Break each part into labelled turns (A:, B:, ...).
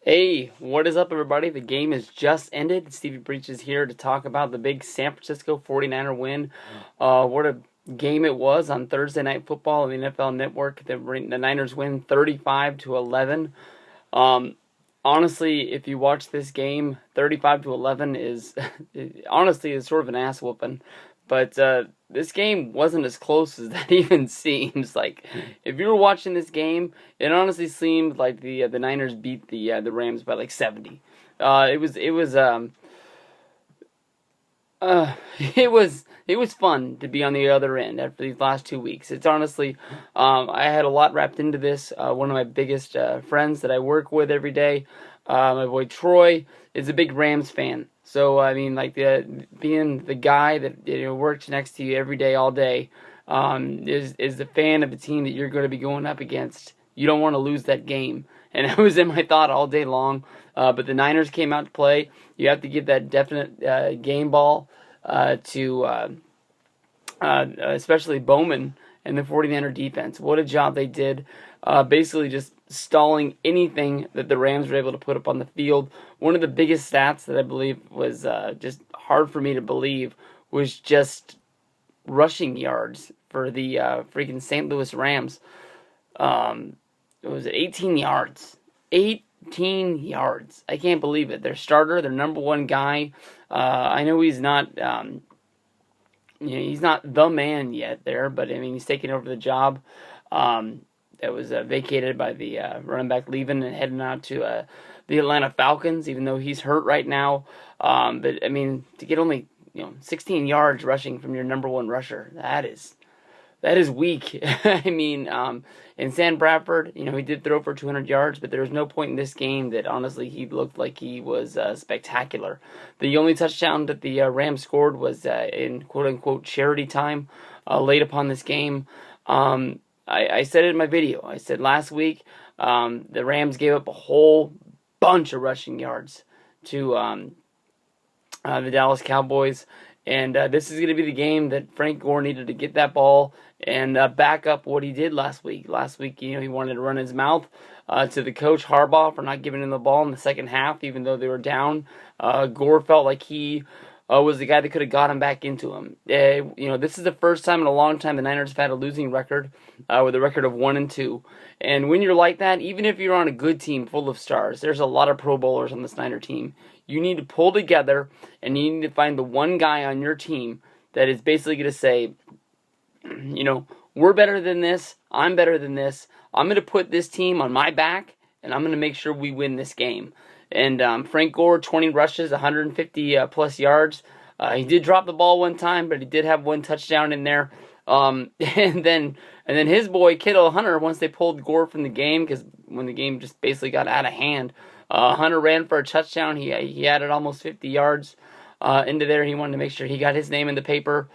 A: Hey, what is up, everybody? The game has just ended. Stevie Breach is here to talk about the big San Francisco 49er win. What a game it was on Thursday Night Football on the NFL Network. The Niners win 35-11. Honestly, if you watch this game, 35-11 is honestly is sort of an ass whooping. But this game wasn't as close as that even seems. Like, if you were watching this game, it honestly seemed like the Niners beat the Rams by like 70. It was fun to be on the other end after these last 2 weeks. It's honestly, I had a lot wrapped into this. One of my biggest friends that I work with every day, my boy Troy, is a big Rams fan. So I mean, like being the guy that works next to you every day, all day, is the fan of the team that you're going to be going up against. You don't want to lose that game, and it was in my thought all day long. But the Niners came out to play. You have to give that definite game ball to especially Bowman and the 49er defense. What a job they did. Basically just stalling anything that the Rams were able to put up on the field. One of the biggest stats that I believe was just hard for me to believe was just rushing yards for the freaking St. Louis Rams. It was 18 yards. 18 yards. I can't believe it. Their starter, their number one guy. I know he's not, he's not the man yet there, but I mean he's taking over the job that was vacated by the running back leaving and heading out to the Atlanta Falcons. Even though he's hurt right now, but I mean to get only 16 yards rushing from your number one rusher, that is weak. I mean, and Sam Bradford, he did throw for 200 yards, but there was no point in this game that honestly he looked like he was spectacular. The only touchdown that the Rams scored was in quote-unquote charity time late upon this game. I said it in my video. I said last week the Rams gave up a whole bunch of rushing yards to the Dallas Cowboys. And this is going to be the game that Frank Gore needed to get that ball and back up what he did last week. Last week, he wanted to run his mouth to the coach Harbaugh for not giving him the ball in the second half, even though they were down. Gore felt like he was the guy that could have got him back into him. This is the first time in a long time the Niners have had a losing record with a record of 1-2. And when you're like that, even if you're on a good team full of stars, there's a lot of Pro Bowlers on this Niner team. You need to pull together, and you need to find the one guy on your team that is basically going to say, we're better than this, I'm better than this, I'm going to put this team on my back, and I'm going to make sure we win this game. And Frank Gore, 20 rushes, 150 plus yards. He did drop the ball one time, but he did have one touchdown in there. And then his boy, Kittle Hunter, once they pulled Gore from the game, because when the game just basically got out of hand, Hunter ran for a touchdown. He added almost 50 yards into there. He wanted to make sure he got his name in the paper.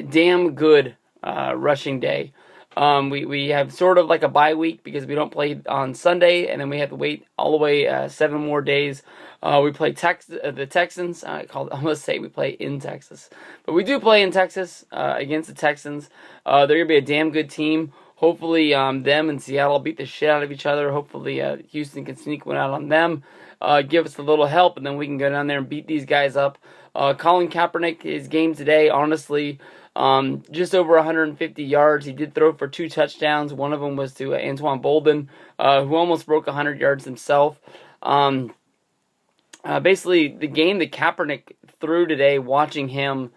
A: Damn good rushing day. We have sort of like a bye week because we don't play on Sunday, and then we have to wait all the way 7 more days. We play the Texans. I almost say we play in Texas, but we do play in Texas against the Texans. They're gonna be a damn good team. Hopefully, them and Seattle beat the shit out of each other. Hopefully, Houston can sneak one out on them, give us a little help, and then we can go down there and beat these guys up. Colin Kaepernick, his game today, honestly, just over 150 yards. He did throw for 2 touchdowns. One of them was to Antoine Bolden, who almost broke 100 yards himself. Basically, the game that Kaepernick threw today, watching him,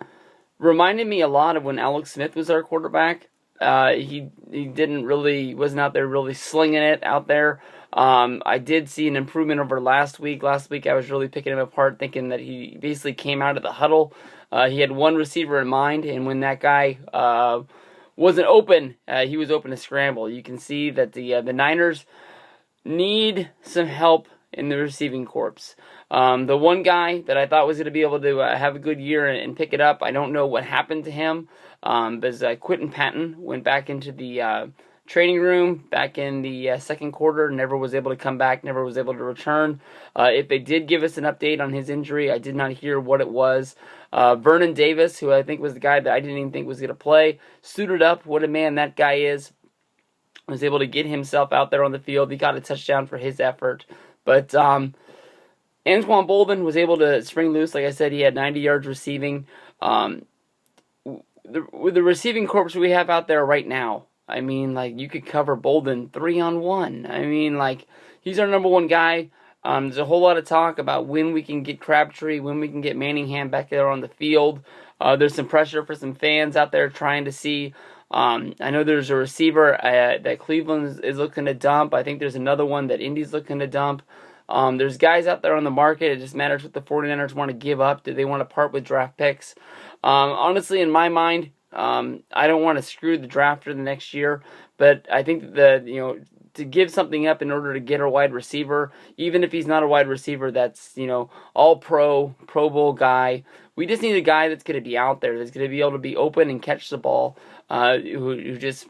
A: reminded me a lot of when Alex Smith was our quarterback. He wasn't out there really slinging it out there. I did see an improvement over last week. Last week I was really picking him apart, thinking that he basically came out of the huddle. He had one receiver in mind, and when that guy wasn't open, he was open to scramble. You can see that the Niners need some help in the receiving corps. The one guy that I thought was going to be able to have a good year and pick it up, I don't know what happened to him. But Quentin Patton went back into the training room back in the second quarter, never was able to come back, never was able to return. If they did give us an update on his injury, I did not hear what it was. Vernon Davis, who I think was the guy that I didn't even think was going to play, suited up. What a man that guy is. was able to get himself out there on the field. He got a touchdown for his effort. But Anquan Boldin was able to spring loose. Like I said, he had 90 yards receiving. With the receiving corps we have out there right now, I mean, like, you could cover Boldin 3-on-1. I mean, like, he's our number one guy. There's a whole lot of talk about when we can get Crabtree, when we can get Manningham back there on the field. There's some pressure for some fans out there trying to see. I know there's a receiver that Cleveland is looking to dump. I think there's another one that Indy's looking to dump. There's guys out there on the market. It just matters what the 49ers want to give up. Do they want to part with draft picks? Honestly, in my mind, I don't want to screw the draft for the next year, but I think that to give something up in order to get a wide receiver, even if he's not a wide receiver that's all Pro Bowl guy, we just need a guy that's going to be out there, that's going to be able to be open and catch the ball, who just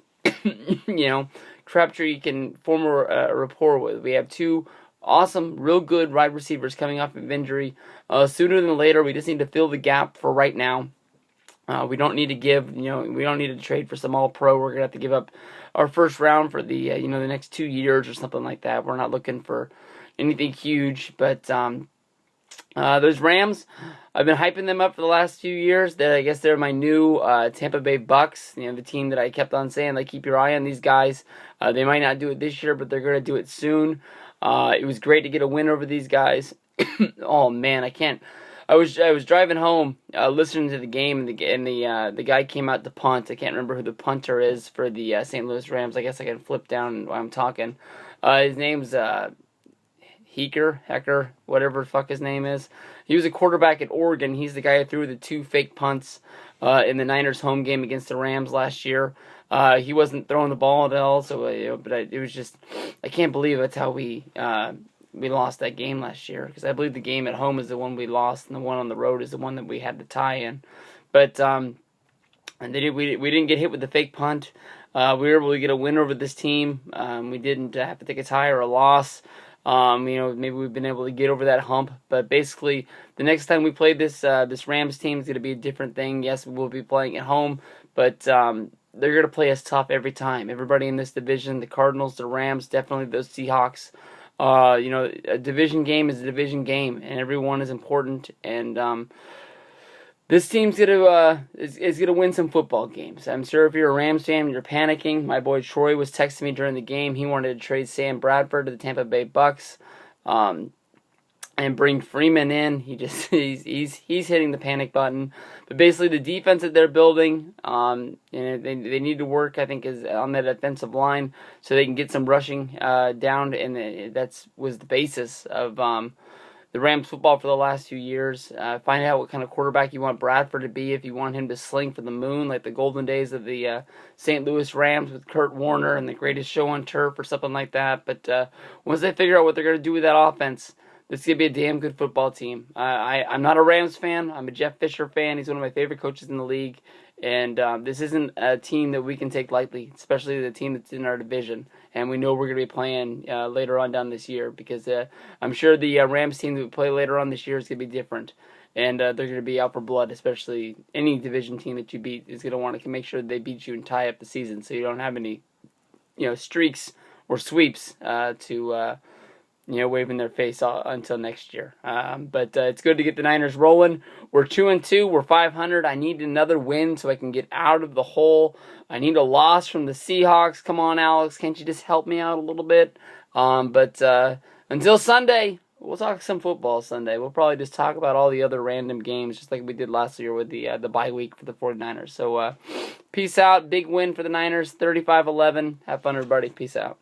A: Crabtree can form a rapport with. We have two awesome, real good wide receivers coming off of injury. Sooner than later, we just need to fill the gap for right now. We don't need to we don't need to trade for some all-pro. We're going to have to give up our first round for the next 2 years or something like that. We're not looking for anything huge, but those Rams, I've been hyping them up for the last few years. I guess they're my new Tampa Bay Bucks, the team that I kept on saying, like, keep your eye on these guys. They might not do it this year, but they're going to do it soon. It was great to get a win over these guys. Oh, man, I was driving home, listening to the game, and the guy came out to punt. I can't remember who the punter is for the St. Louis Rams. I guess I can flip down while I'm talking. His name's Hecker, whatever the fuck his name is. He was a quarterback at Oregon. He's the guy who threw the 2 fake punts in the Niners home game against the Rams last year. He wasn't throwing the ball at all, it was just, I can't believe that's how we lost that game last year, because I believe the game at home is the one we lost, and the one on the road is the one that we had to tie in. But we didn't get hit with the fake punt. We were able to get a win over this team. We didn't have to take a tie or a loss. Maybe we've been able to get over that hump. But basically, the next time we play this Rams team is going to be a different thing. Yes, we'll be playing at home, but they're going to play us tough every time. Everybody in this division, the Cardinals, the Rams, definitely those Seahawks. A division game is a division game, and everyone is important. And this team's gonna win some football games. I'm sure if you're a Rams fan and you're panicking, my boy Troy was texting me during the game. He wanted to trade Sam Bradford to the Tampa Bay Bucks, and bring Freeman in. He's hitting the panic button. But basically, the defense that they're building, they need to work, I think, is on that defensive line so they can get some rushing down. And that was the basis of the Rams football for the last few years. Find out what kind of quarterback you want Bradford to be. If you want him to sling for the moon like the golden days of the St. Louis Rams with Kurt Warner and the greatest show on turf or something like that. But once they figure out what they're going to do with that offense, this is going to be a damn good football team. I'm not a Rams fan. I'm a Jeff Fisher fan. He's one of my favorite coaches in the league. And this isn't a team that we can take lightly, especially the team that's in our division. And we know we're going to be playing later on down this year, because I'm sure the Rams team that we play later on this year is going to be different. And they're going to be out for blood, especially any division team that you beat is going to want to make sure they beat you and tie up the season, so you don't have any streaks or sweeps to waving their face until next year. But it's good to get the Niners rolling. We're 2-2. We're 500. I need another win so I can get out of the hole. I need a loss from the Seahawks. Come on, Alex. Can't you just help me out a little bit? But until Sunday, we'll talk some football Sunday. We'll probably just talk about all the other random games, just like we did last year with the bye week for the 49ers. So peace out. Big win for the Niners, 35-11. Have fun, everybody. Peace out.